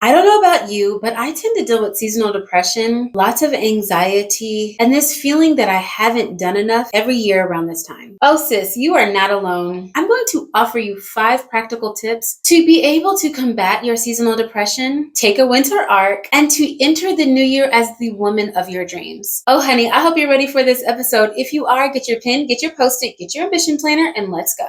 I don't know about you, but I tend to deal with seasonal depression, lots of anxiety, and this feeling that I haven't done enough every year around this time. Oh, sis, you are not alone. I'm going to offer you 5 practical tips to be able to combat your seasonal depression, take a winter arc, and to enter the new year as the woman of your dreams. Oh, honey, I hope you're ready for this episode. If you are, get your pen, get your Post-it, get your ambition planner, and let's go.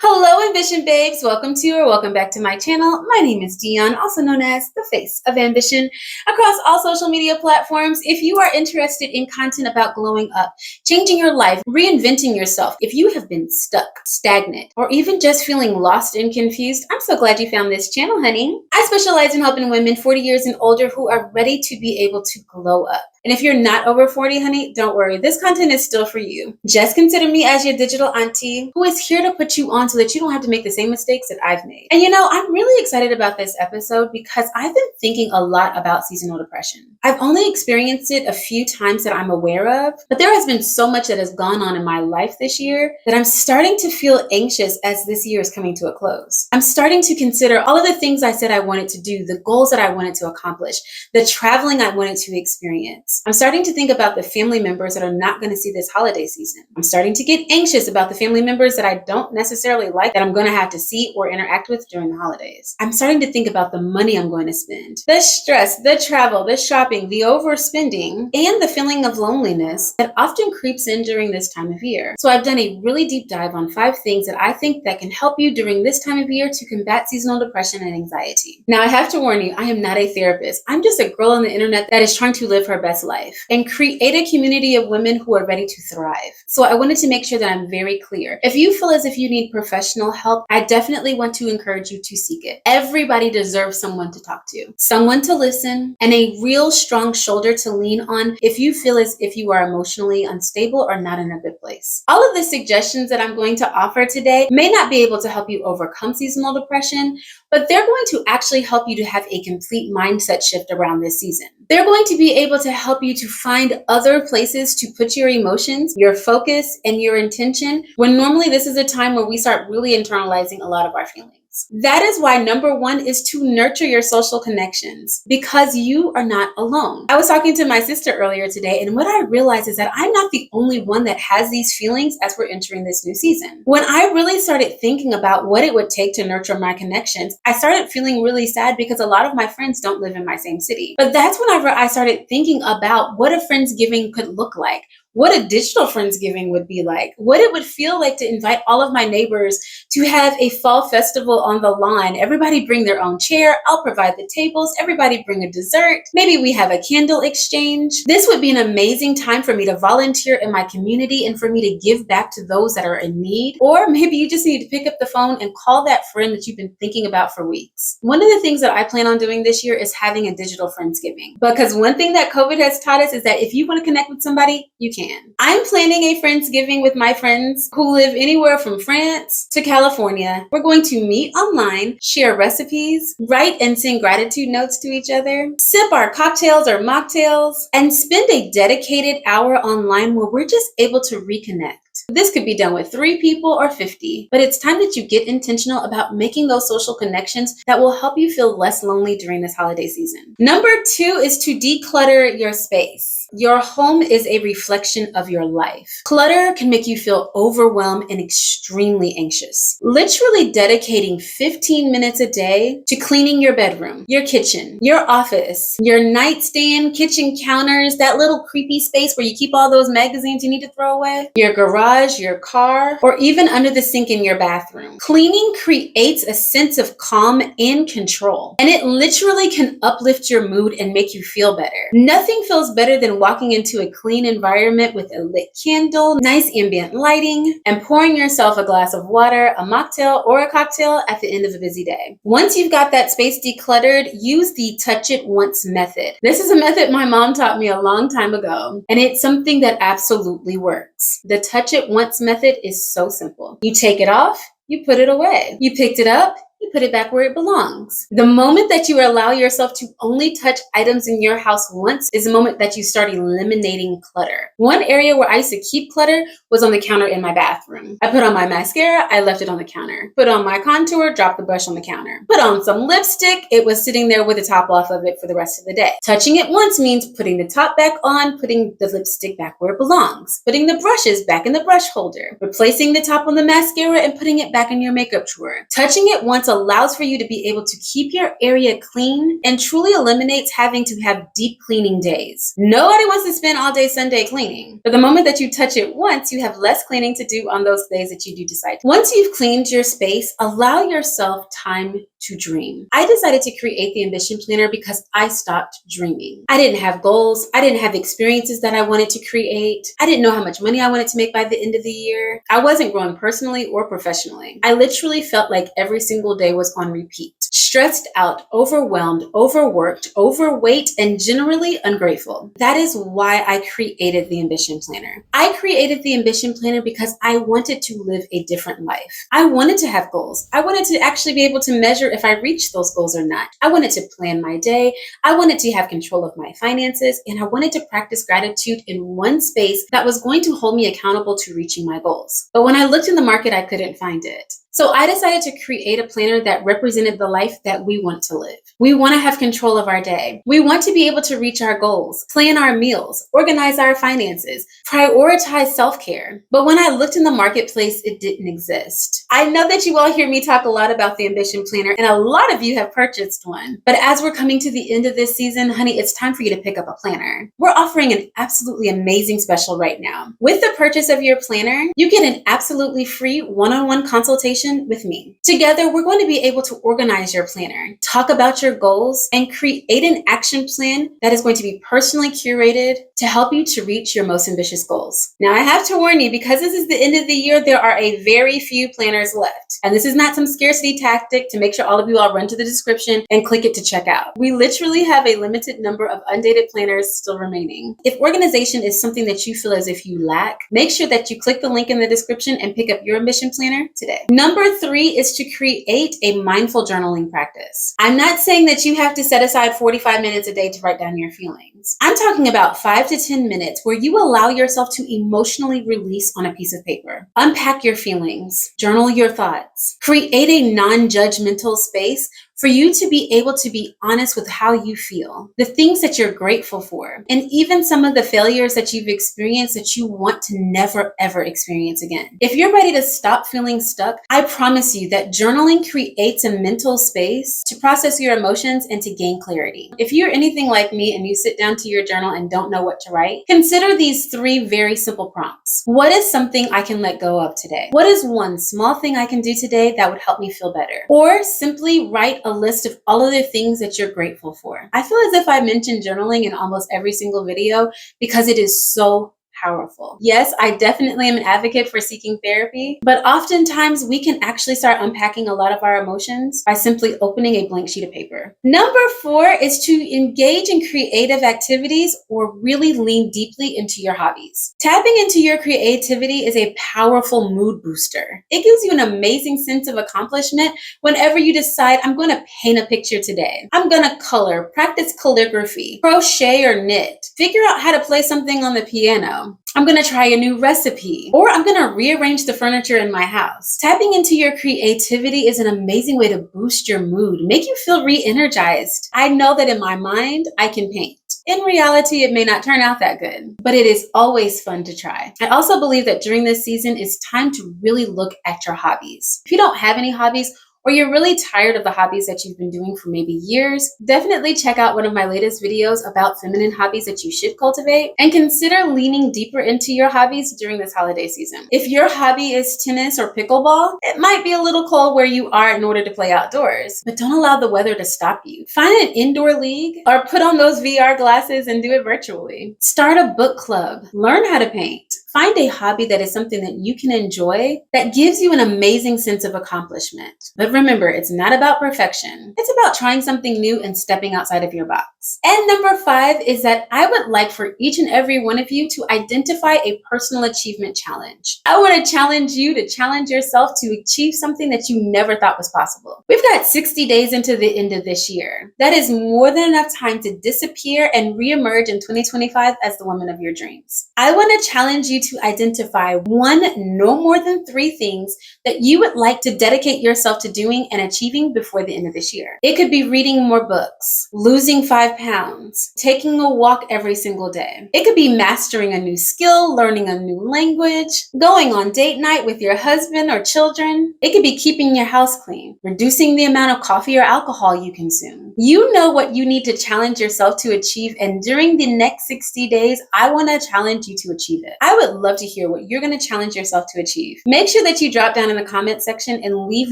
Hello, Ambition Babes. Welcome back to my channel. My name is Dion, also known as the Face of Ambition, across all social media platforms. If you are interested in content about glowing up, changing your life, reinventing yourself, if you have been stuck, stagnant, or even just feeling lost and confused, I'm so glad you found this channel, honey. I specialize in helping women 40 years and older who are ready to be able to glow up. And if you're not over 40, honey, don't worry. This content is still for you. Just consider me as your digital auntie who is here to put you on so that you don't have to make the same mistakes that I've made. And I'm really excited about this episode because I've been thinking a lot about seasonal depression. I've only experienced it a few times that I'm aware of, but there has been so much that has gone on in my life this year that I'm starting to feel anxious as this year is coming to a close. I'm starting to consider all of the things I said I wanted to do, the goals that I wanted to accomplish, the traveling I wanted to experience. I'm starting to think about the family members that are not going to see this holiday season. I'm starting to get anxious about the family members that I don't necessarily like that I'm going to have to see or interact with during the holidays. I'm starting to think about the money I'm going to spend, the stress, the travel, the shopping, the overspending, and the feeling of loneliness that often creeps in during this time of year. So I've done a really deep dive on 5 things that I think that can help you during this time of year to combat seasonal depression and anxiety. Now, I have to warn you, I am not a therapist. I'm just a girl on the internet that is trying to live her best life and create a community of women who are ready to thrive. So I wanted to make sure that I'm very clear. If you feel as if you need professional help, I definitely want to encourage you to seek it. Everybody deserves someone to talk to, someone to listen, and a real strong shoulder to lean on if you feel as if you are emotionally unstable or not in a good place. All of the suggestions that I'm going to offer today may not be able to help you overcome seasonal depression, but they're going to actually help you to have a complete mindset shift around this season. They're going to be able to help you to find other places to put your emotions, your focus, and your intention when normally this is a time where we start really internalizing a lot of our feelings. That is why number 1 is to nurture your social connections because you are not alone. I was talking to my sister earlier today, and what I realized is that I'm not the only one that has these feelings as we're entering this new season. When I really started thinking about what it would take to nurture my connections, I started feeling really sad because a lot of my friends don't live in my same city. But that's whenever I started thinking about what a Friendsgiving could look like, what a digital Friendsgiving would be like, what it would feel like to invite all of my neighbors to have a fall festival on the lawn. Everybody bring their own chair. I'll provide the tables. Everybody bring a dessert. Maybe we have a candle exchange. This would be an amazing time for me to volunteer in my community and for me to give back to those that are in need. Or maybe you just need to pick up the phone and call that friend that you've been thinking about for weeks. One of the things that I plan on doing this year is having a digital Friendsgiving. Because one thing that COVID has taught us is that if you want to connect with somebody, you can. I'm planning a Friendsgiving with my friends who live anywhere from France to California. We're going to meet online, share recipes, write and send gratitude notes to each other, sip our cocktails or mocktails, and spend a dedicated hour online where we're just able to reconnect. This could be done with 3 people or 50, but it's time that you get intentional about making those social connections that will help you feel less lonely during this holiday season. Number 2 is to declutter your space. Your home is a reflection of your life. Clutter can make you feel overwhelmed and extremely anxious. Literally dedicating 15 minutes a day to cleaning your bedroom, your kitchen, your office, your nightstand, kitchen counters, that little creepy space where you keep all those magazines you need to throw away, your garage, your car, or even under the sink in your bathroom. Cleaning creates a sense of calm and control, and it literally can uplift your mood and make you feel better. Nothing feels better than walking into a clean environment with a lit candle, nice ambient lighting, and pouring yourself a glass of water, a mocktail, or a cocktail at the end of a busy day. Once you've got that space decluttered, use the touch it once method. This is a method my mom taught me a long time ago, and it's something that absolutely works. The touch it once method is so simple. You take it off, you put it away. You picked it up, you put it back where it belongs. The moment that you allow yourself to only touch items in your house once is the moment that you start eliminating clutter. One area where I used to keep clutter was on the counter in my bathroom. I put on my mascara, I left it on the counter. Put on my contour, dropped the brush on the counter. Put on some lipstick, it was sitting there with the top off of it for the rest of the day. Touching it once means putting the top back on, putting the lipstick back where it belongs, putting the brushes back in the brush holder, replacing the top on the mascara and putting it back in your makeup drawer. Touching it once allows for you to be able to keep your area clean and truly eliminates having to have deep cleaning days. Nobody wants to spend all day Sunday cleaning, but the moment that you touch it once, you have less cleaning to do on those days that you do decide. Once you've cleaned your space, allow yourself time to dream. I decided to create the Ambition Planner because I stopped dreaming. I didn't have goals. I didn't have experiences that I wanted to create. I didn't know how much money I wanted to make by the end of the year. I wasn't growing personally or professionally. I literally felt like every single day was on repeat. Stressed out, overwhelmed, overworked, overweight, and generally ungrateful. That is why I created the Ambition Planner. I created the Ambition Planner because I wanted to live a different life. I wanted to have goals. I wanted to actually be able to measure if I reached those goals or not. I wanted to plan my day. I wanted to have control of my finances, and I wanted to practice gratitude in one space that was going to hold me accountable to reaching my goals. But when I looked in the market, I couldn't find it. So I decided to create a planner that represented the life that we want to live. We want to have control of our day. We want to be able to reach our goals, plan our meals, organize our finances, prioritize self-care. But when I looked in the marketplace, it didn't exist. I know that you all hear me talk a lot about the Ambition Planner, and a lot of you have purchased one. But as we're coming to the end of this season, honey, it's time for you to pick up a planner. We're offering an absolutely amazing special right now. With the purchase of your planner, you get an absolutely free one-on-one consultation with me. Together, we're going to be able to organize your planner, talk about your goals, and create an action plan that is going to be personally curated to help you to reach your most ambitious goals. Now, I have to warn you, because this is the end of the year, there are a very few planners left. And this is not some scarcity tactic to make sure all of you all run to the description and click it to check out. We literally have a limited number of undated planners still remaining. If organization is something that you feel as if you lack, make sure that you click the link in the description and pick up your Ambition Planner today. Number 3 is to create a mindful journaling practice. I'm not saying that you have to set aside 45 minutes a day to write down your feelings. I'm talking about 5 to 10 minutes where you allow yourself to emotionally release on a piece of paper. Unpack your feelings, journal your thoughts, create a non-judgmental space for you to be able to be honest with how you feel, the things that you're grateful for, and even some of the failures that you've experienced that you want to never, ever experience again. If you're ready to stop feeling stuck, I promise you that journaling creates a mental space to process your emotions and to gain clarity. If you're anything like me and you sit down to your journal and don't know what to write, consider these 3 very simple prompts. What is something I can let go of today? What is one small thing I can do today that would help me feel better? Or simply write a list of all of the things that you're grateful for. I feel as if I mentioned journaling in almost every single video because it is so powerful. Yes, I definitely am an advocate for seeking therapy, but oftentimes we can actually start unpacking a lot of our emotions by simply opening a blank sheet of paper. Number 4 is to engage in creative activities or really lean deeply into your hobbies. Tapping into your creativity is a powerful mood booster. It gives you an amazing sense of accomplishment whenever you decide, I'm going to paint a picture today. I'm going to color, practice calligraphy, crochet or knit, figure out how to play something on the piano. I'm going to try a new recipe, or I'm going to rearrange the furniture in my house. Tapping into your creativity is an amazing way to boost your mood, make you feel re-energized. I know that in my mind, I can paint. In reality, it may not turn out that good, but it is always fun to try. I also believe that during this season, it's time to really look at your hobbies. If you don't have any hobbies, or you're really tired of the hobbies that you've been doing for maybe years, definitely check out one of my latest videos about feminine hobbies that you should cultivate, and consider leaning deeper into your hobbies during this holiday season. If your hobby is tennis or pickleball, it might be a little cold where you are in order to play outdoors, but don't allow the weather to stop you. Find an indoor league or put on those VR glasses and do it virtually. Start a book club, learn how to paint, Find a hobby that is something that you can enjoy that gives you an amazing sense of accomplishment. But remember, it's not about perfection. It's about trying something new and stepping outside of your box. And number 5 is that I would like for each and every one of you to identify a personal achievement challenge. I want to challenge you to challenge yourself to achieve something that you never thought was possible. We've got 60 days into the end of this year. That is more than enough time to disappear and reemerge in 2025 as the woman of your dreams. I want to challenge you to identify one, no more than 3 things that you would like to dedicate yourself to doing and achieving before the end of this year. It could be reading more books, losing 5 pounds, taking a walk every single day. It could be mastering a new skill, learning a new language, going on date night with your husband or children. It could be keeping your house clean, reducing the amount of coffee or alcohol you consume. You know what you need to challenge yourself to achieve, and during the next 60 days, I want to challenge you to achieve it. I would love to hear what you're going to challenge yourself to achieve. Make sure that you drop down in the comment section and leave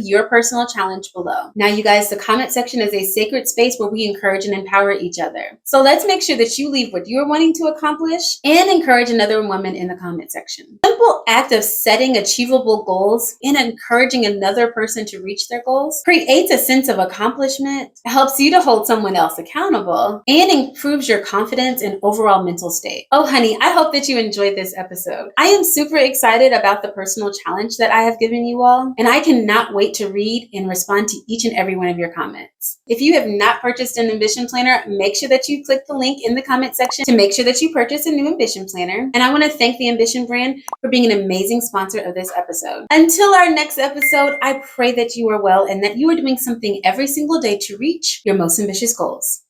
your personal challenge below. Now, you guys, the comment section is a sacred space where we encourage and empower each other. So let's make sure that you leave what you're wanting to accomplish and encourage another woman in the comment section. Simple act of setting achievable goals and encouraging another person to reach their goals creates a sense of accomplishment, helps you to hold someone else accountable, and improves your confidence and overall mental state. Oh, honey, I hope that you enjoyed this episode. I am super excited about the personal challenge that I have given you all, and I cannot wait to read and respond to each and every one of your comments. If you have not purchased an Ambition Planner, make sure that you click the link in the comment section to make sure that you purchase a new Ambition Planner. And I want to thank the Ambition brand for being an amazing sponsor of this episode. Until our next episode, I pray that you are well and that you are doing something every single day to reach your most ambitious goals.